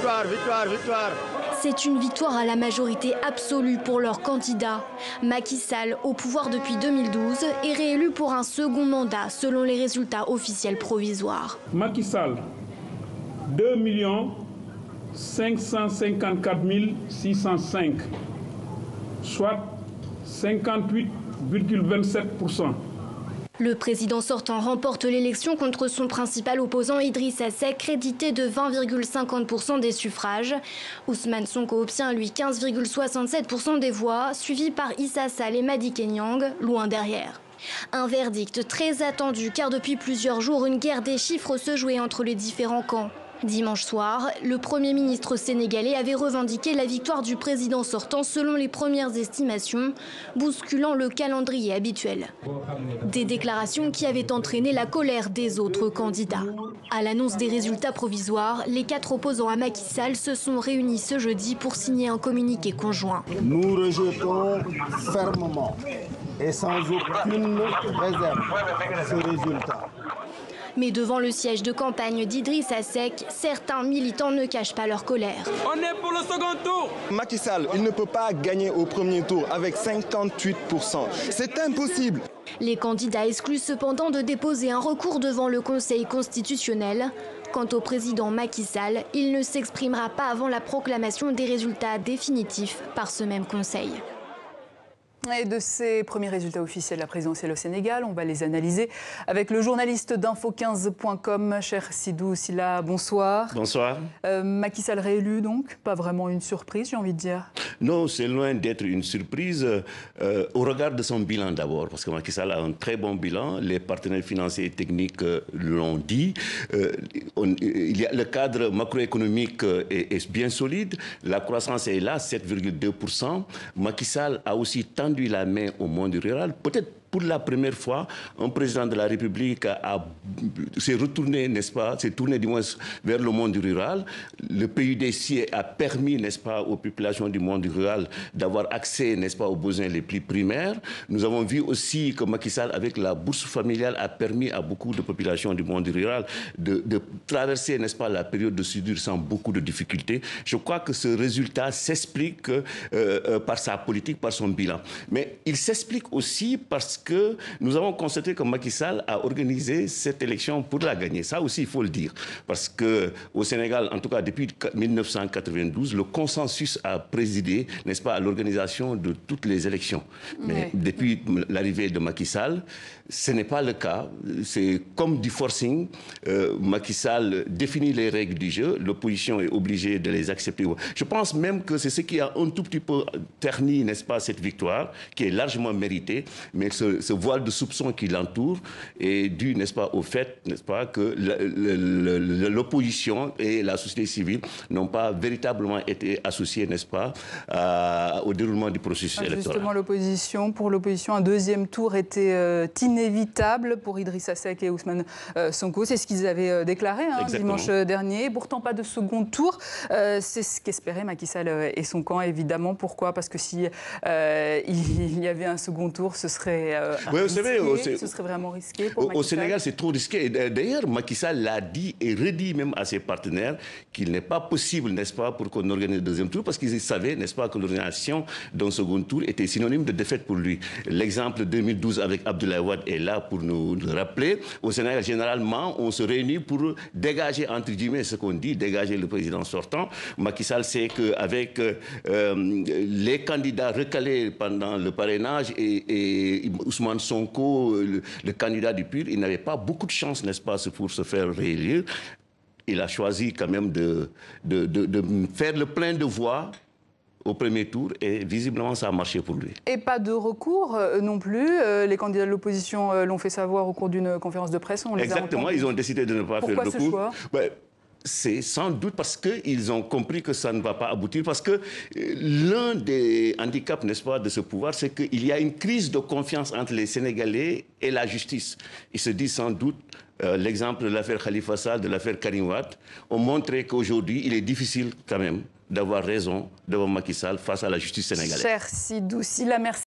victoire, victoire, victoire. C'est une victoire à la majorité absolue pour leur candidat. Macky Sall, au pouvoir depuis 2012, est réélu pour un second mandat selon les résultats officiels provisoires. Macky Sall, 2 554 605, soit 58,27%. Le président sortant remporte l'élection contre son principal opposant Idrissa Seck, crédité de 20,50% des suffrages. Ousmane Sonko obtient lui 15,67% des voix, suivi par Issa Sall et Madické Niang, loin derrière. Un verdict très attendu car depuis plusieurs jours, une guerre des chiffres se jouait entre les différents camps. Dimanche soir, le Premier ministre sénégalais avait revendiqué la victoire du président sortant selon les premières estimations, bousculant le calendrier habituel. Des déclarations qui avaient entraîné la colère des autres candidats. À l'annonce des résultats provisoires, les 4 opposants à Macky Sall se sont réunis ce jeudi pour signer un communiqué conjoint. Nous rejetons fermement et sans aucune réserve ce résultat. Mais devant le siège de campagne d'Idrissa Seck, certains militants ne cachent pas leur colère. On est pour le second tour. Macky Sall, il ne peut pas gagner au premier tour avec 58%. C'est impossible. Les candidats excluent cependant de déposer un recours devant le Conseil constitutionnel. Quant au président Macky Sall, il ne s'exprimera pas avant la proclamation des résultats définitifs par ce même Conseil. Et de ces premiers résultats officiels de la présidentielle au Sénégal, on va les analyser avec le journaliste d'info15.com, cher Sidou Silla. Bonsoir. Bonsoir. Macky Sall réélu donc, pas vraiment une surprise, j'ai envie de dire. Non, c'est loin d'être une surprise au regard de son bilan d'abord, parce que Macky Sall a un très bon bilan, les partenaires financiers et techniques l'ont dit. Le cadre macroéconomique est bien solide, la croissance est là, 7,2%. Macky Sall a aussi tendu la main au monde rural, peut-être pour la première fois, un président de la République s'est retourné, n'est-ce pas, s'est tourné du moins vers le monde rural. Le PUDC a permis, n'est-ce pas, aux populations du monde rural d'avoir accès, n'est-ce pas, aux besoins les plus primaires. Nous avons vu aussi que Macky Sall, avec la bourse familiale, a permis à beaucoup de populations du monde rural de traverser, n'est-ce pas, la période de soudure sans beaucoup de difficultés. Je crois que ce résultat s'explique par sa politique, par son bilan. Mais il s'explique aussi parce que nous avons constaté que Macky Sall a organisé cette élection pour la gagner. Ça aussi, il faut le dire. Parce qu'au Sénégal, en tout cas depuis 1992, le consensus a présidé, n'est-ce pas, à l'organisation de toutes les élections. Mais depuis l'arrivée de Macky Sall, ce n'est pas le cas. C'est comme du forcing. Macky Sall définit les règles du jeu. L'opposition est obligée de les accepter. Je pense même que c'est ce qui a un tout petit peu terni, n'est-ce pas, cette victoire, qui est largement méritée. Mais ce voile de soupçon qui l'entoure est dû, n'est-ce pas, au fait, n'est-ce pas, que l'opposition et la société civile n'ont pas véritablement été associées, n'est-ce pas, au déroulement du processus électoral. Justement, pour l'opposition, un deuxième tour était inévitable pour Idrissa Seck et Ousmane Sonko. C'est ce qu'ils avaient déclaré dimanche dernier. Pourtant, pas de second tour. C'est ce qu'espéraient Macky Sall et son camp, évidemment. Pourquoi? Parce que si il y avait un second tour, ce serait risqué, ce serait vraiment risqué pour Macky Sall. Au Sénégal, c'est trop risqué. D'ailleurs, Macky Sall l'a dit et redit même à ses partenaires qu'il n'est pas possible, n'est-ce pas, pour qu'on organise le deuxième tour, parce qu'ils savaient, n'est-ce pas, que l'organisation d'un second tour était synonyme de défaite pour lui. L'exemple 2012 avec Abdoulaye Wade est là pour nous le rappeler. Au Sénégal, généralement, on se réunit pour dégager, entre guillemets, ce qu'on dit, dégager le président sortant. Macky Sall sait qu'avec les candidats recalés pendant le parrainage et Ousmane Sonko, le candidat du PUR, il n'avait pas beaucoup de chance, n'est-ce pas, pour se faire réélire. Il a choisi quand même de faire le plein de voix au premier tour et visiblement ça a marché pour lui. Et pas de recours non plus. Les candidats de l'opposition l'ont fait savoir au cours d'une conférence de presse. Exactement, ils ont décidé de ne pas faire de recours. Pourquoi ce choix? C'est sans doute parce qu'ils ont compris que ça ne va pas aboutir, parce que l'un des handicaps, n'est-ce pas, de ce pouvoir, c'est qu'il y a une crise de confiance entre les Sénégalais et la justice. Ils se disent sans doute, l'exemple de l'affaire Khalifa Sall, de l'affaire Karim Wade, ont montré qu'aujourd'hui, il est difficile quand même d'avoir raison devant Macky Sall face à la justice sénégalaise. Cher Sidou Silla, merci.